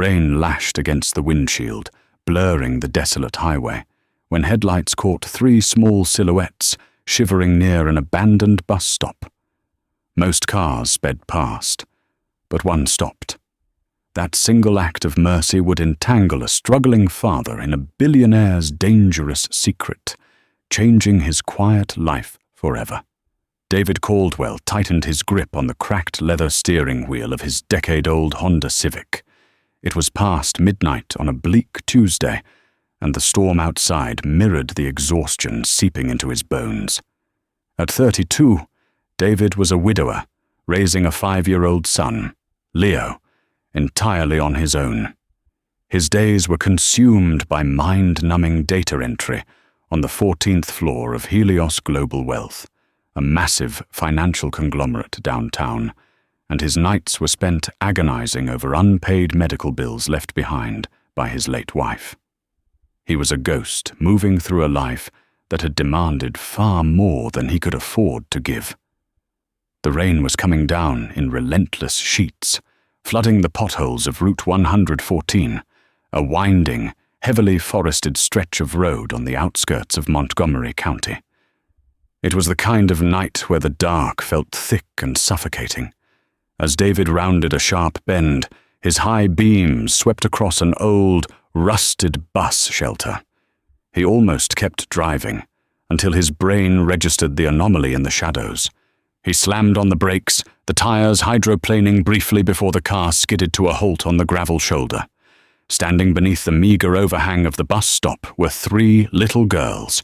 Rain lashed against the windshield, blurring the desolate highway, when headlights caught 3 small silhouettes shivering near an abandoned bus stop. Most cars sped past, but one stopped. That single act of mercy would entangle a struggling father in a billionaire's dangerous secret, changing his quiet life forever. David Caldwell tightened his grip on the cracked leather steering wheel of his decade-old Honda Civic. It was past midnight on a bleak Tuesday, and the storm outside mirrored the exhaustion seeping into his bones. At 32, David was a widower, raising a 5-year-old son, Leo, entirely on his own. His days were consumed by mind-numbing data entry on the 14th floor of Helios Global Wealth, a massive financial conglomerate downtown, and his nights were spent agonizing over unpaid medical bills left behind by his late wife. He was a ghost moving through a life that had demanded far more than he could afford to give. The rain was coming down in relentless sheets, flooding the potholes of Route 114, a winding, heavily forested stretch of road on the outskirts of Montgomery County. It was the kind of night where the dark felt thick and suffocating. As David rounded a sharp bend, his high beams swept across an old, rusted bus shelter. He almost kept driving, until his brain registered the anomaly in the shadows. He slammed on the brakes, the tires hydroplaning briefly before the car skidded to a halt on the gravel shoulder. Standing beneath the meager overhang of the bus stop were 3 little girls.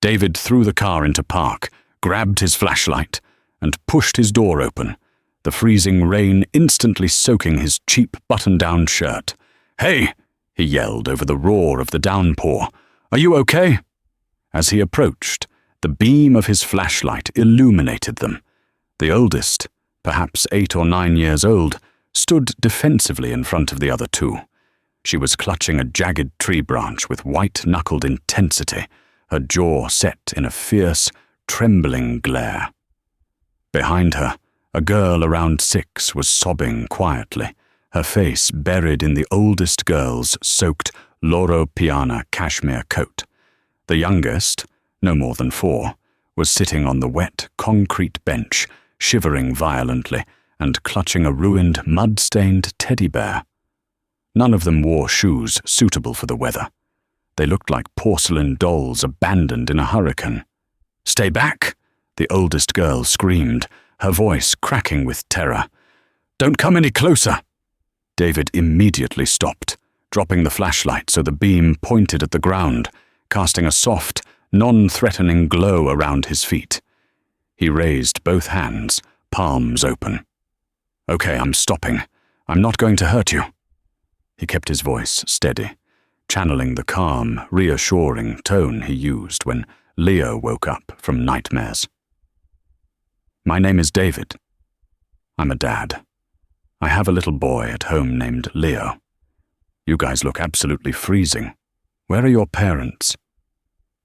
David threw the car into park, grabbed his flashlight, and pushed his door open, the freezing rain instantly soaking his cheap button-down shirt. "Hey!" he yelled over the roar of the downpour. "Are you okay?" As he approached, the beam of his flashlight illuminated them. The oldest, perhaps 8 or 9 years old, stood defensively in front of the other 2. She was clutching a jagged tree branch with white-knuckled intensity, her jaw set in a fierce, trembling glare. Behind her, a girl around 6 was sobbing quietly, her face buried in the oldest girl's soaked Loro Piana cashmere coat. The youngest, no more than 4, was sitting on the wet concrete bench, shivering violently and clutching a ruined, mud-stained teddy bear. None of them wore shoes suitable for the weather. They looked like porcelain dolls abandoned in a hurricane. "Stay back!" the oldest girl screamed, her voice cracking with terror. "Don't come any closer!" David immediately stopped, dropping the flashlight so the beam pointed at the ground, casting a soft, non-threatening glow around his feet. He raised both hands, palms open. "Okay, I'm stopping. I'm not going to hurt you." He kept his voice steady, channeling the calm, reassuring tone he used when Leo woke up from nightmares. "My name is David. I'm a dad. I have a little boy at home named Leo. You guys look absolutely freezing. Where are your parents?"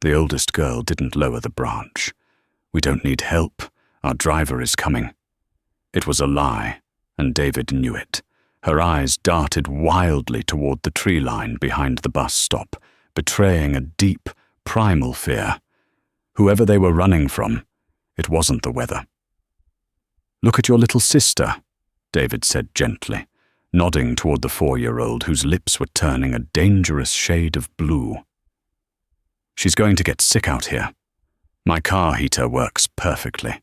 The oldest girl didn't lower the branch. "We don't need help. Our driver is coming." It was a lie, and David knew it. Her eyes darted wildly toward the tree line behind the bus stop, betraying a deep, primal fear. Whoever they were running from, it wasn't the weather. "Look at your little sister," David said gently, nodding toward the 4-year-old whose lips were turning a dangerous shade of blue. "She's going to get sick out here. My car heater works perfectly.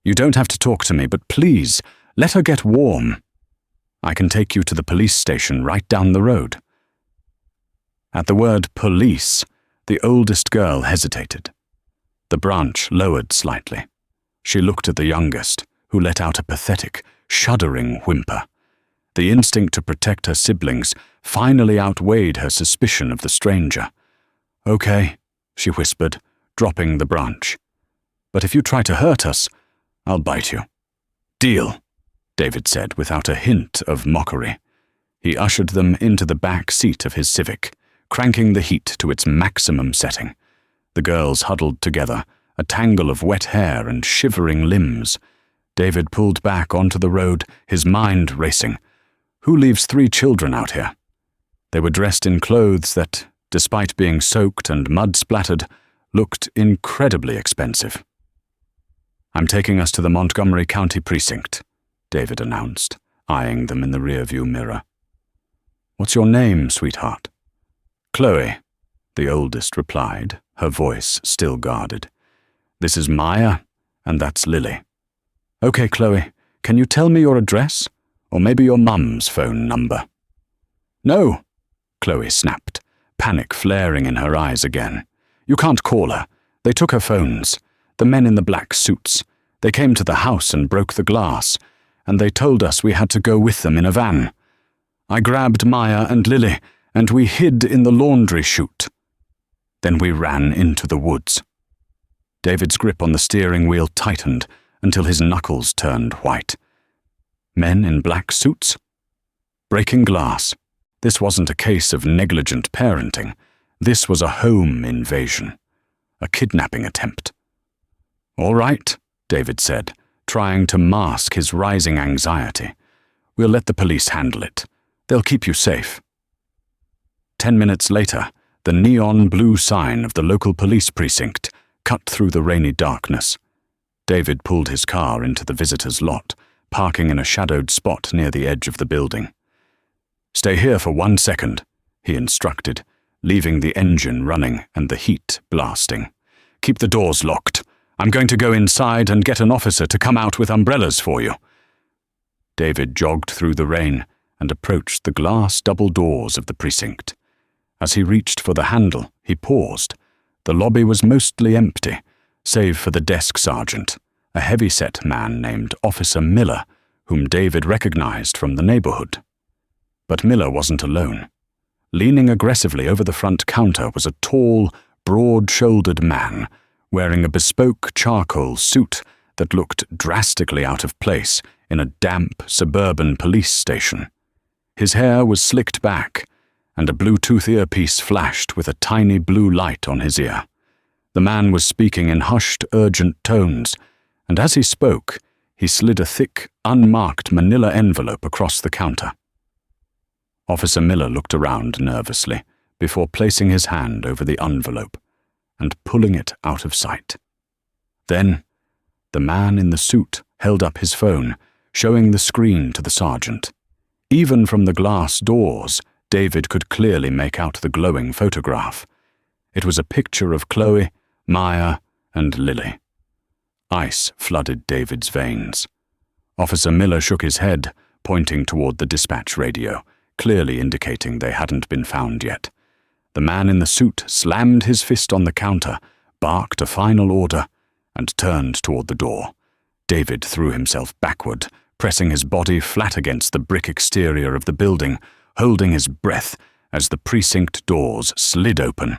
You don't have to talk to me, but please, let her get warm. I can take you to the police station right down the road." At the word police, the oldest girl hesitated. The branch lowered slightly. She looked at the youngest, who let out a pathetic, shuddering whimper. The instinct to protect her siblings finally outweighed her suspicion of the stranger. "Okay," she whispered, dropping the branch. "But if you try to hurt us, I'll bite you." "Deal," David said without a hint of mockery. He ushered them into the back seat of his Civic, cranking the heat to its maximum setting. The girls huddled together, a tangle of wet hair and shivering limbs. David pulled back onto the road, his mind racing. Who leaves 3 children out here? They were dressed in clothes that, despite being soaked and mud-splattered, looked incredibly expensive. I'm taking us to the Montgomery County precinct, David announced, eyeing them in the rearview mirror. What's your name, sweetheart? Chloe, the oldest replied, her voice still guarded. This is Maya, and that's Lily. Okay, Chloe, can you tell me your address? Or maybe your mum's phone number? No, Chloe snapped, panic flaring in her eyes again. You can't call her. They took her phones. The men in the black suits. They came to the house and broke the glass, and they told us we had to go with them in a van. I grabbed Maya and Lily, and we hid in the laundry chute. Then we ran into the woods. David's grip on the steering wheel tightened until his knuckles turned white. Men in black suits? Breaking glass. This wasn't a case of negligent parenting. This was a home invasion. A kidnapping attempt. All right, David said, trying to mask his rising anxiety. We'll let the police handle it. They'll keep you safe. 10 minutes later, the neon blue sign of the local police precinct cut through the rainy darkness. David pulled his car into the visitor's lot, parking in a shadowed spot near the edge of the building. Stay here for 1 second, he instructed, leaving the engine running and the heat blasting. Keep the doors locked. I'm going to go inside and get an officer to come out with umbrellas for you. David jogged through the rain and approached the glass double doors of the precinct. As he reached for the handle, he paused. The lobby was mostly empty, save for the desk sergeant, a heavy-set man named Officer Miller, whom David recognized from the neighborhood. But Miller wasn't alone. Leaning aggressively over the front counter was a tall, broad-shouldered man, wearing a bespoke charcoal suit that looked drastically out of place in a damp suburban police station. His hair was slicked back, and a Bluetooth earpiece flashed with a tiny blue light on his ear. The man was speaking in hushed, urgent tones, and as he spoke, he slid a thick, unmarked manila envelope across the counter. Officer Miller looked around nervously before placing his hand over the envelope and pulling it out of sight. Then, the man in the suit held up his phone, showing the screen to the sergeant. Even from the glass doors, David could clearly make out the glowing photograph. It was a picture of Chloe, Maya, and Lily. Ice flooded David's veins. Officer Miller shook his head, pointing toward the dispatch radio, clearly indicating they hadn't been found yet. The man in the suit slammed his fist on the counter, barked a final order, and turned toward the door. David threw himself backward, pressing his body flat against the brick exterior of the building, holding his breath as the precinct doors slid open.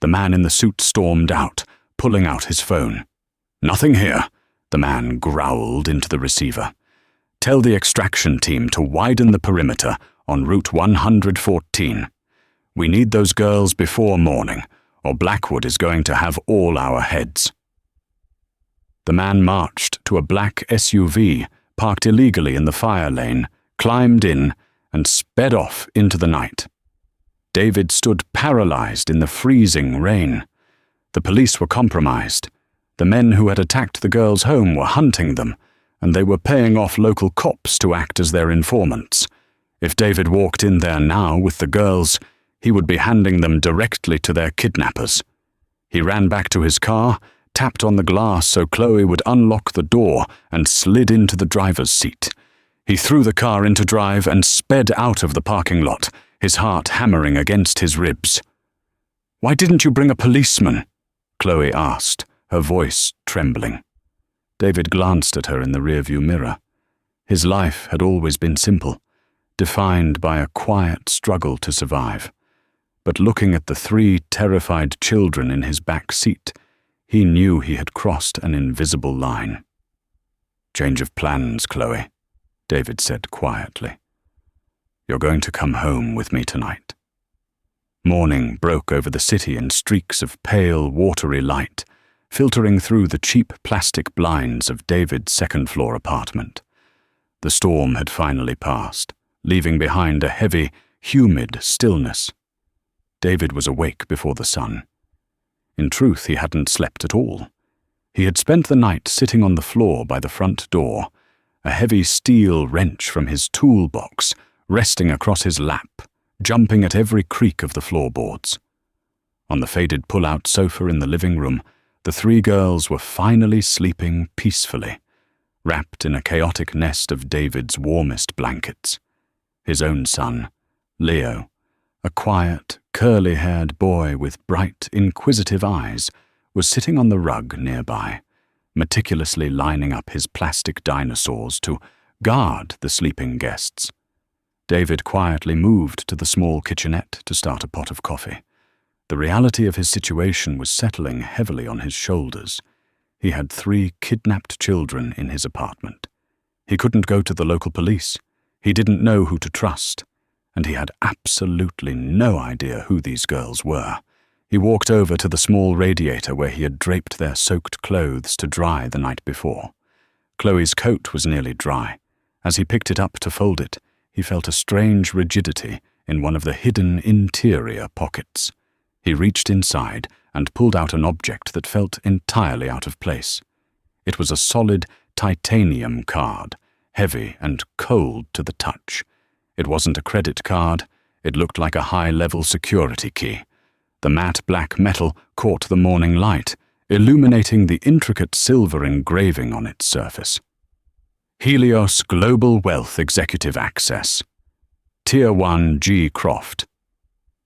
The man in the suit stormed out, pulling out his phone. "Nothing here," the man growled into the receiver. "Tell the extraction team to widen the perimeter on Route 114. We need those girls before morning, or Blackwood is going to have all our heads." The man marched to a black SUV parked illegally in the fire lane, climbed in, and sped off into the night. David stood paralyzed in the freezing rain. The police were compromised. The men who had attacked the girls' home were hunting them, and they were paying off local cops to act as their informants. If David walked in there now with the girls, he would be handing them directly to their kidnappers. He ran back to his car, tapped on the glass so Chloe would unlock the door, and slid into the driver's seat. He threw the car into drive and sped out of the parking lot, his heart hammering against his ribs. "Why didn't you bring a policeman?" Chloe asked, her voice trembling. David glanced at her in the rearview mirror. His life had always been simple, defined by a quiet struggle to survive. But looking at the 3 terrified children in his back seat, he knew he had crossed an invisible line. "Change of plans, Chloe," David said quietly. "You're going to come home with me tonight." Morning broke over the city in streaks of pale, watery light, filtering through the cheap plastic blinds of David's second-floor apartment. The storm had finally passed, leaving behind a heavy, humid stillness. David was awake before the sun. In truth, he hadn't slept at all. He had spent the night sitting on the floor by the front door, a heavy steel wrench from his toolbox resting across his lap, jumping at every creak of the floorboards. On the faded pull-out sofa in the living room, the three girls were finally sleeping peacefully, wrapped in a chaotic nest of David's warmest blankets. His own son, Leo, a quiet, curly-haired boy with bright, inquisitive eyes, was sitting on the rug nearby, meticulously lining up his plastic dinosaurs to guard the sleeping guests. David quietly moved to the small kitchenette to start a pot of coffee. The reality of his situation was settling heavily on his shoulders. He had 3 kidnapped children in his apartment. He couldn't go to the local police. He didn't know who to trust, and he had absolutely no idea who these girls were. He walked over to the small radiator where he had draped their soaked clothes to dry the night before. Chloe's coat was nearly dry. As he picked it up to fold it, he felt a strange rigidity in one of the hidden interior pockets. He reached inside and pulled out an object that felt entirely out of place. It was a solid titanium card, heavy and cold to the touch. It wasn't a credit card. It looked like a high-level security key. The matte black metal caught the morning light, illuminating the intricate silver engraving on its surface. Helios Global Wealth Executive Access. Tier 1 G. Croft.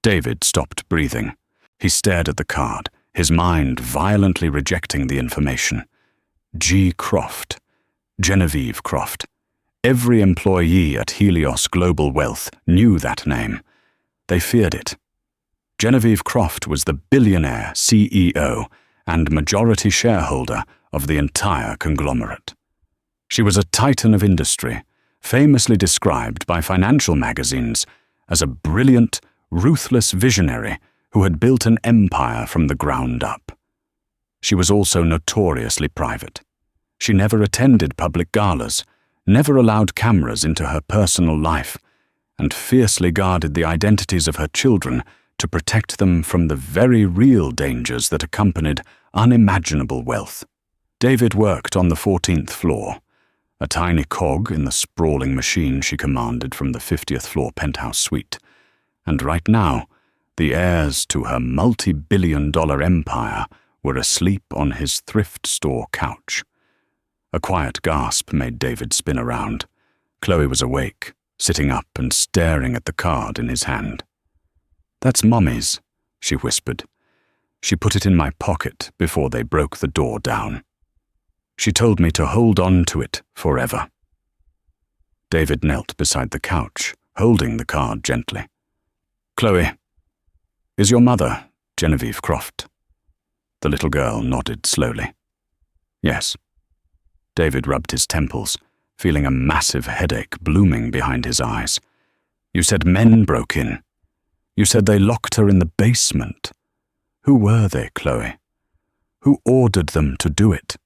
David stopped breathing. He stared at the card, his mind violently rejecting the information. G. Croft. Genevieve Croft. Every employee at Helios Global Wealth knew that name. They feared it. Genevieve Croft was the billionaire CEO and majority shareholder of the entire conglomerate. She was a titan of industry, famously described by financial magazines as a brilliant, ruthless visionary who had built an empire from the ground up. She was also notoriously private. She never attended public galas, never allowed cameras into her personal life, and fiercely guarded the identities of her children to protect them from the very real dangers that accompanied unimaginable wealth. David worked on the 14th floor, a tiny cog in the sprawling machine she commanded from the 50th floor penthouse suite, and right now, the heirs to her multi-billion-dollar empire were asleep on his thrift store couch. A quiet gasp made David spin around. Chloe was awake, sitting up and staring at the card in his hand. "That's Mommy's," she whispered. "She put it in my pocket before they broke the door down. She told me to hold on to it forever." David knelt beside the couch, holding the card gently. "Chloe, is your mother Genevieve Croft?" The little girl nodded slowly. "Yes." David rubbed his temples, feeling a massive headache blooming behind his eyes. "You said men broke in. You said they locked her in the basement. Who were they, Chloe? Who ordered them to do it?"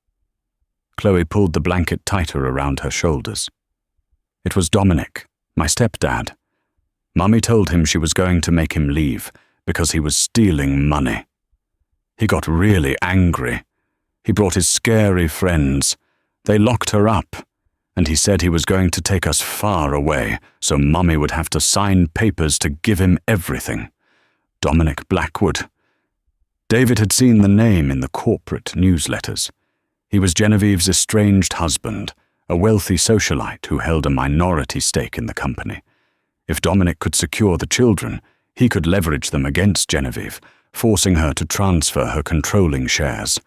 Chloe pulled the blanket tighter around her shoulders. "It was Dominic, my stepdad. Mummy told him she was going to make him leave because he was stealing money. He got really angry. He brought his scary friends. They locked her up, and he said he was going to take us far away so Mummy would have to sign papers to give him everything. Dominic Blackwood." David had seen the name in the corporate newsletters. He was Genevieve's estranged husband, a wealthy socialite who held a minority stake in the company. If Dominic could secure the children, he could leverage them against Genevieve, forcing her to transfer her controlling shares.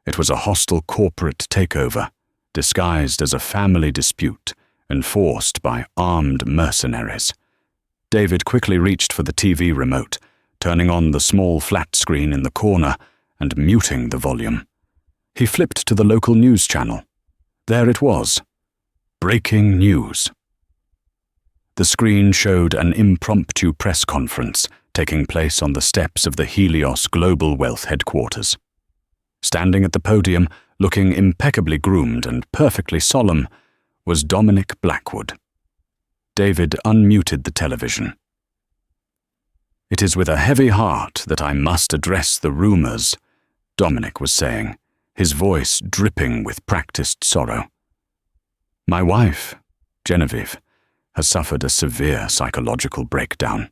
It was a hostile corporate takeover, disguised as a family dispute, enforced by armed mercenaries. David quickly reached for the TV remote, turning on the small flat screen in the corner and muting the volume. He flipped to the local news channel. There it was. Breaking news. The screen showed an impromptu press conference taking place on the steps of the Helios Global Wealth headquarters. Standing at the podium, looking impeccably groomed and perfectly solemn, was Dominic Blackwood. David unmuted the television. "It is with a heavy heart that I must address the rumors," Dominic was saying, his voice dripping with practiced sorrow. "My wife, Genevieve, has suffered a severe psychological breakdown.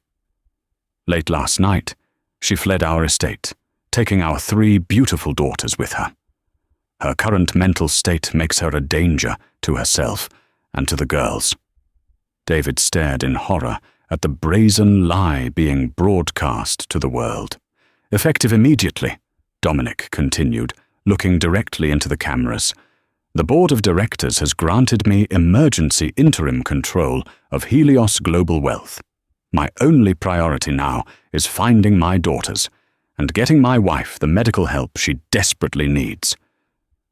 Late last night, she fled our estate, taking our 3 beautiful daughters with her. Her current mental state makes her a danger to herself and to the girls." David stared in horror at the brazen lie being broadcast to the world. "Effective immediately," Dominic continued, looking directly into the cameras. "The board of directors has granted me emergency interim control of Helios Global Wealth. My only priority now is finding my daughters and getting my wife the medical help she desperately needs.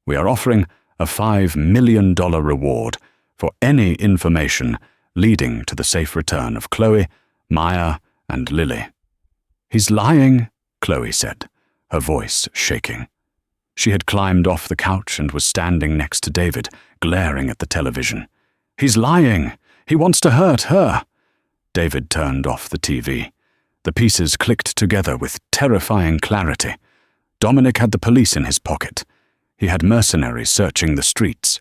We are offering a $5 million reward for any information leading to the safe return of Chloe, Maya, and Lily." "He's lying," Chloe said, her voice shaking. She had climbed off the couch and was standing next to David, glaring at the television. "He's lying! He wants to hurt her!" David turned off the TV. The pieces clicked together with terrifying clarity. Dominic had the police in his pocket. He had mercenaries searching the streets.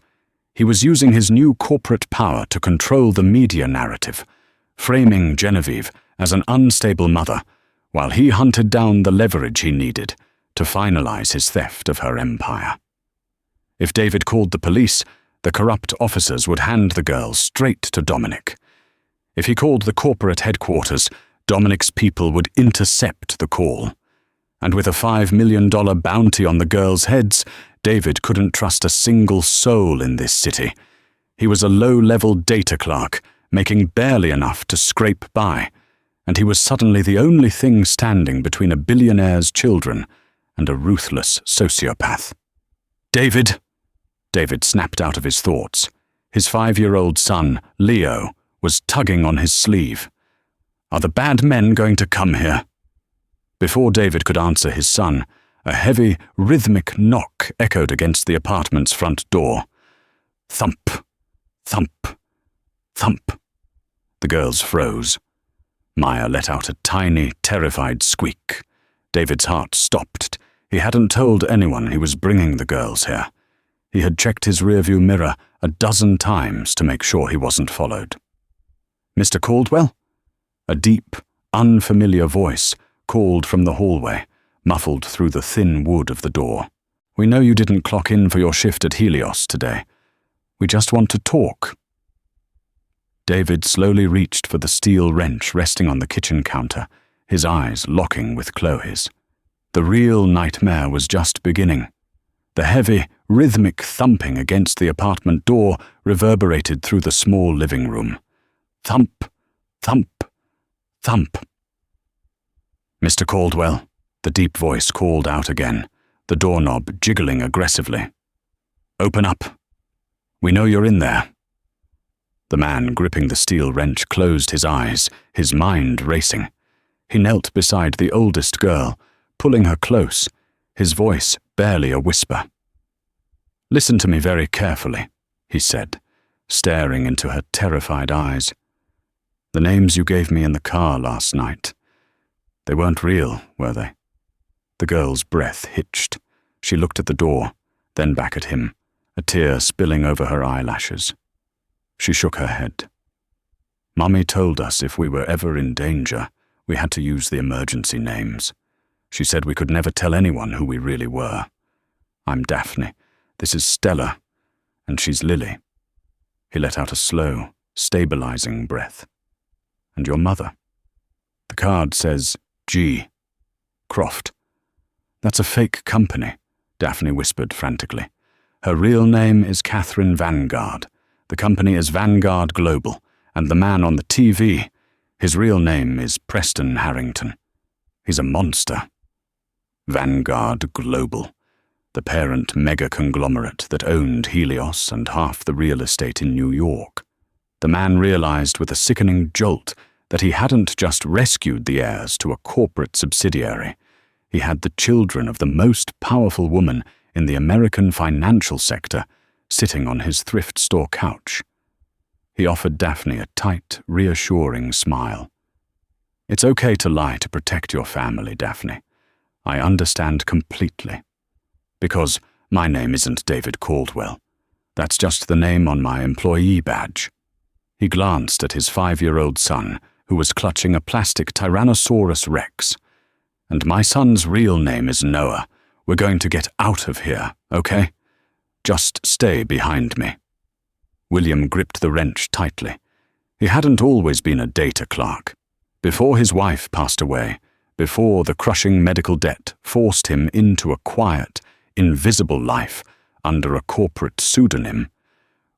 He was using his new corporate power to control the media narrative, framing Genevieve as an unstable mother, while he hunted down the leverage he needed to finalize his theft of her empire. If David called the police, the corrupt officers would hand the girls straight to Dominic. If he called the corporate headquarters, Dominic's people would intercept the call. And with a $5 million bounty on the girls' heads, David couldn't trust a single soul in this city. He was a low-level data clerk, making barely enough to scrape by, and he was suddenly the only thing standing between a billionaire's children and a ruthless sociopath. "David!" David snapped out of his thoughts. His 5-year-old son, Leo, was tugging on his sleeve. "Are the bad men going to come here?" Before David could answer his son, a heavy, rhythmic knock echoed against the apartment's front door. Thump, thump, thump. The girls froze. Maya let out a tiny, terrified squeak. David's heart stopped. He hadn't told anyone he was bringing the girls here. He had checked his rearview mirror a dozen times to make sure he wasn't followed. "Mr. Caldwell?" A deep, unfamiliar voice called from the hallway, muffled through the thin wood of the door. "We know you didn't clock in for your shift at Helios today. We just want to talk." David slowly reached for the steel wrench resting on the kitchen counter, his eyes locking with Chloe's. The real nightmare was just beginning. The heavy, rhythmic thumping against the apartment door reverberated through the small living room. Thump, thump, thump. "Mr. Caldwell," the deep voice called out again, the doorknob jiggling aggressively. "Open up. We know you're in there." The man gripping the steel wrench closed his eyes, his mind racing. He knelt beside the oldest girl, pulling her close, his voice barely a whisper. "Listen to me very carefully," he said, staring into her terrified eyes. "The names you gave me in the car last night, they weren't real, were they?" The girl's breath hitched. She looked at the door, then back at him, a tear spilling over her eyelashes. She shook her head. "Mummy told us if we were ever in danger, we had to use the emergency names. She said we could never tell anyone who we really were. I'm Daphne, this is Stella, and she's Lily." He let out a slow, stabilizing breath. "And your mother?" "The card says G. Croft." "That's a fake company," Daphne whispered frantically. "Her real name is Catherine Vanguard. The company is Vanguard Global, and the man on the TV, his real name is Preston Harrington. He's a monster." Vanguard Global, the parent mega-conglomerate that owned Helios and half the real estate in New York. The man realized with a sickening jolt that he hadn't just rescued the heirs to a corporate subsidiary. He had the children of the most powerful woman in the American financial sector sitting on his thrift store couch. He offered Daphne a tight, reassuring smile. It's okay to lie to protect your family, Daphne. I understand completely. Because my name isn't David Caldwell. That's just the name on my employee badge. He glanced at his 5-year-old son, who was clutching a plastic Tyrannosaurus Rex. And my son's real name is Noah. We're going to get out of here, okay? Just stay behind me. William gripped the wrench tightly. He hadn't always been a data clerk. Before his wife passed away, before the crushing medical debt forced him into a quiet, invisible life under a corporate pseudonym,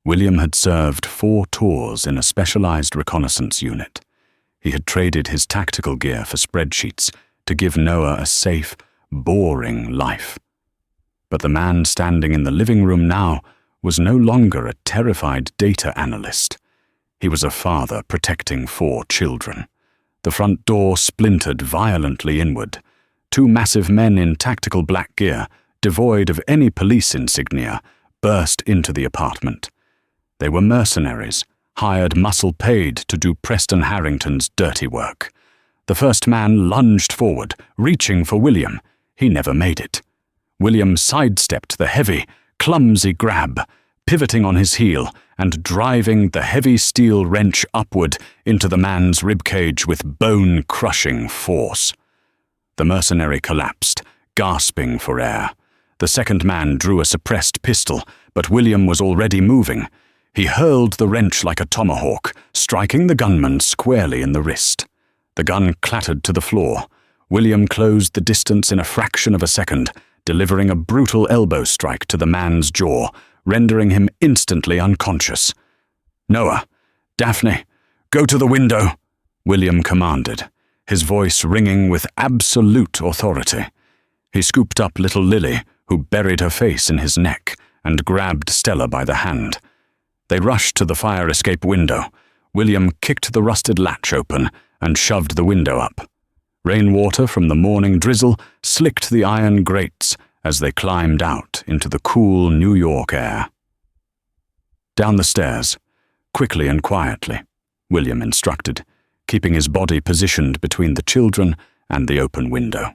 William had served 4 tours in a specialized reconnaissance unit. He had traded his tactical gear for spreadsheets to give Noah a safe, boring life. But the man standing in the living room now was no longer a terrified data analyst. He was a father protecting 4 children. The front door splintered violently inward. 2 massive men in tactical black gear, devoid of any police insignia, burst into the apartment. They were mercenaries, hired muscle-paid to do Preston Harrington's dirty work. The first man lunged forward, reaching for William. He never made it. William sidestepped the heavy, clumsy grab, pivoting on his heel and driving the heavy steel wrench upward into the man's ribcage with bone-crushing force. The mercenary collapsed, gasping for air. The second man drew a suppressed pistol, but William was already moving. He hurled the wrench like a tomahawk, striking the gunman squarely in the wrist. The gun clattered to the floor. William closed the distance in a fraction of a second, delivering a brutal elbow strike to the man's jaw, rendering him instantly unconscious. "Noah, Daphne, go to the window," William commanded, his voice ringing with absolute authority. He scooped up little Lily, who buried her face in his neck, and grabbed Stella by the hand. They rushed to the fire escape window. William kicked the rusted latch open and shoved the window up. Rainwater from the morning drizzle slicked the iron grates as they climbed out into the cool New York air. "Down the stairs, quickly and quietly," William instructed, keeping his body positioned between the children and the open window.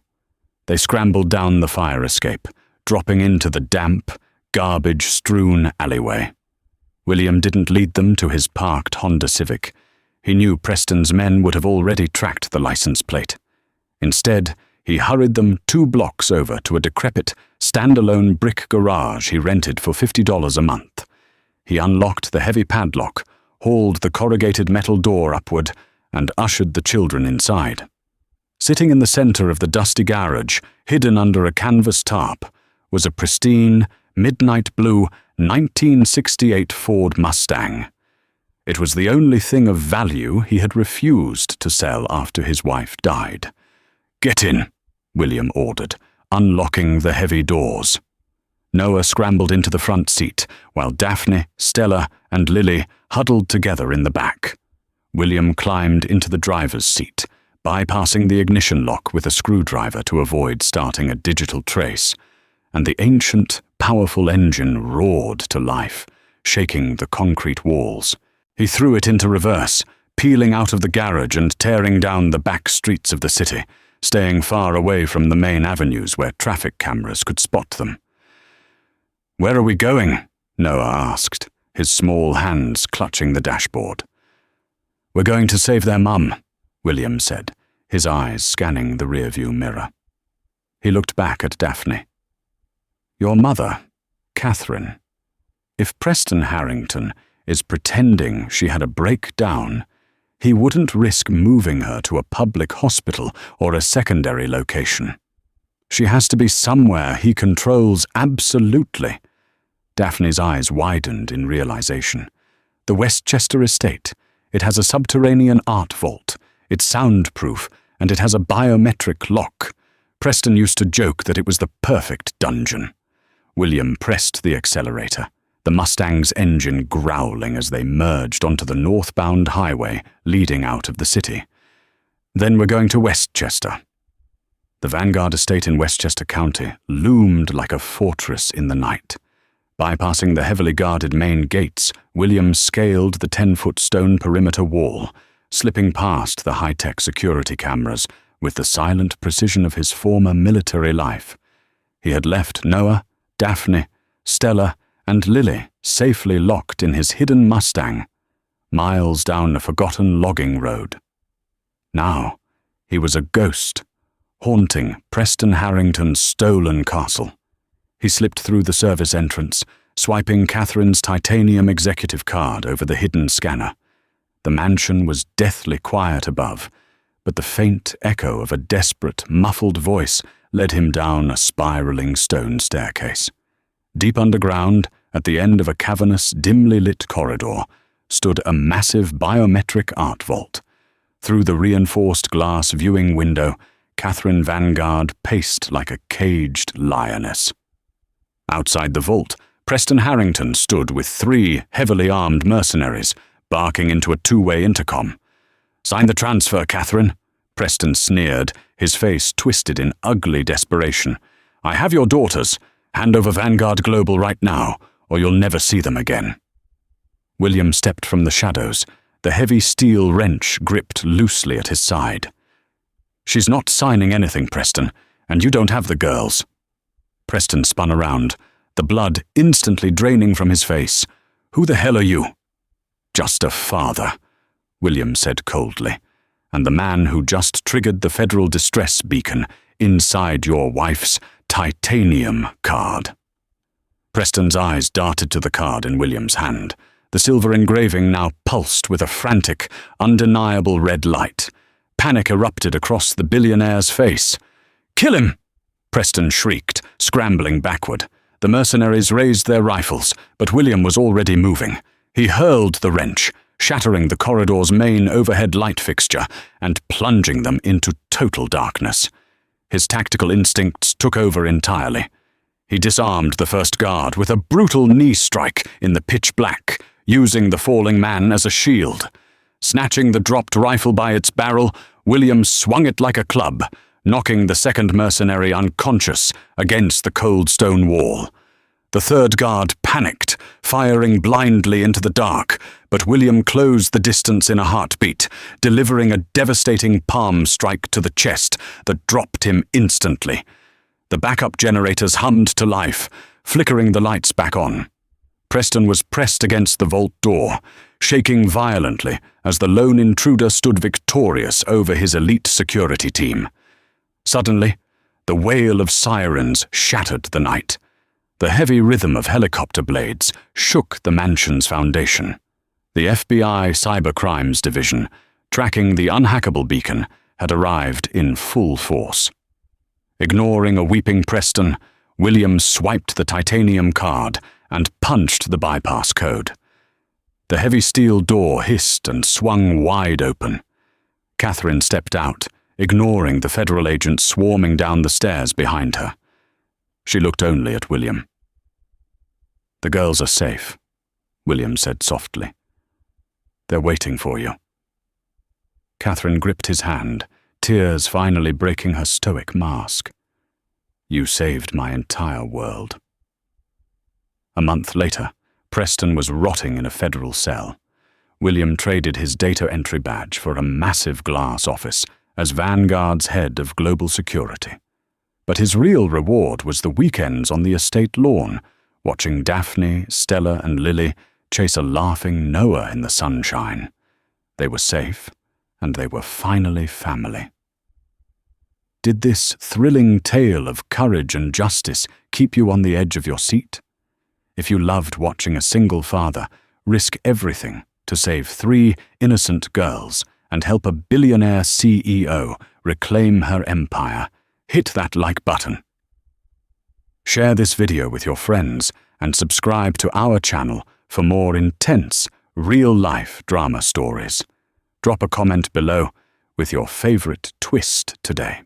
They scrambled down the fire escape, dropping into the damp, garbage-strewn alleyway. William didn't lead them to his parked Honda Civic. He knew Preston's men would have already tracked the license plate. Instead, he hurried them 2 blocks over to a decrepit, standalone brick garage he rented for $50 a month. He unlocked the heavy padlock, hauled the corrugated metal door upward, and ushered the children inside. Sitting in the center of the dusty garage, hidden under a canvas tarp, was a pristine, midnight blue 1968 Ford Mustang. It was the only thing of value he had refused to sell after his wife died. "Get in," William ordered, unlocking the heavy doors. Noah scrambled into the front seat, while Daphne, Stella, and Lily huddled together in the back. William climbed into the driver's seat, bypassing the ignition lock with a screwdriver to avoid starting a digital trace, and the ancient, powerful engine roared to life, shaking the concrete walls. He threw it into reverse, peeling out of the garage and tearing down the back streets of the city, staying far away from the main avenues where traffic cameras could spot them. "Where are we going?" Noah asked, his small hands clutching the dashboard. "We're going to save their mum," William said, his eyes scanning the rearview mirror. He looked back at Daphne. "Your mother, Catherine. If Preston Harrington is pretending she had a breakdown, he wouldn't risk moving her to a public hospital or a secondary location. She has to be somewhere he controls absolutely." Daphne's eyes widened in realization. "The Westchester estate. It has a subterranean art vault. It's soundproof, and it has a biometric lock. Preston used to joke that it was the perfect dungeon." William pressed the accelerator, the Mustang's engine growling as they merged onto the northbound highway leading out of the city. "Then we're going to Westchester." The Vanguard estate in Westchester County loomed like a fortress in the night. Bypassing the heavily guarded main gates, William scaled the 10-foot stone perimeter wall, slipping past the high-tech security cameras with the silent precision of his former military life. He had left Noah, Daphne, Stella, and Lily safely locked in his hidden Mustang, miles down a forgotten logging road. Now, he was a ghost, haunting Preston Harrington's stolen castle. He slipped through the service entrance, swiping Catherine's titanium executive card over the hidden scanner. The mansion was deathly quiet above, but the faint echo of a desperate, muffled voice led him down a spiraling stone staircase. Deep underground, at the end of a cavernous, dimly lit corridor, stood a massive biometric art vault. Through the reinforced glass viewing window, Catherine Vanguard paced like a caged lioness. Outside the vault, Preston Harrington stood with 3 heavily armed mercenaries, barking into a 2-way intercom. "Sign the transfer, Catherine," Preston sneered, his face twisted in ugly desperation. "I have your daughters. Hand over Vanguard Global right now, or you'll never see them again." William stepped from the shadows, the heavy steel wrench gripped loosely at his side. "She's not signing anything, Preston, and you don't have the girls." Preston spun around, the blood instantly draining from his face. "Who the hell are you?" "Just a father," William said coldly, "and the man who just triggered the federal distress beacon inside your wife's titanium card." Preston's eyes darted to the card in William's hand. The silver engraving now pulsed with a frantic, undeniable red light. Panic erupted across the billionaire's face. "Kill him!" Preston shrieked, scrambling backward. The mercenaries raised their rifles, but William was already moving. He hurled the wrench, shattering the corridor's main overhead light fixture and plunging them into total darkness. His tactical instincts took over entirely. He disarmed the first guard with a brutal knee strike in the pitch black, using the falling man as a shield. Snatching the dropped rifle by its barrel, William swung it like a club, knocking the second mercenary unconscious against the cold stone wall. The third guard panicked, firing blindly into the dark, but William closed the distance in a heartbeat, delivering a devastating palm strike to the chest that dropped him instantly. The backup generators hummed to life, flickering the lights back on. Preston was pressed against the vault door, shaking violently as the lone intruder stood victorious over his elite security team. Suddenly, the wail of sirens shattered the night. The heavy rhythm of helicopter blades shook the mansion's foundation. The FBI Cybercrimes Division, tracking the unhackable beacon, had arrived in full force. Ignoring a weeping Preston, William swiped the titanium card and punched the bypass code. The heavy steel door hissed and swung wide open. Catherine stepped out, ignoring the federal agents swarming down the stairs behind her. She looked only at William. "The girls are safe," William said softly. "They're waiting for you." Catherine gripped his hand, tears finally breaking her stoic mask. "You saved my entire world." A month later, Preston was rotting in a federal cell. William traded his data entry badge for a massive glass office as Vanguard's head of global security. But his real reward was the weekends on the estate lawn, watching Daphne, Stella, and Lily chase a laughing Noah in the sunshine. They were safe, and they were finally family. Did this thrilling tale of courage and justice keep you on the edge of your seat? If you loved watching a single father risk everything to save 3 innocent girls and help a billionaire CEO reclaim her empire, hit that like button. Share this video with your friends and subscribe to our channel for more intense, real-life drama stories. Drop a comment below with your favorite twist today.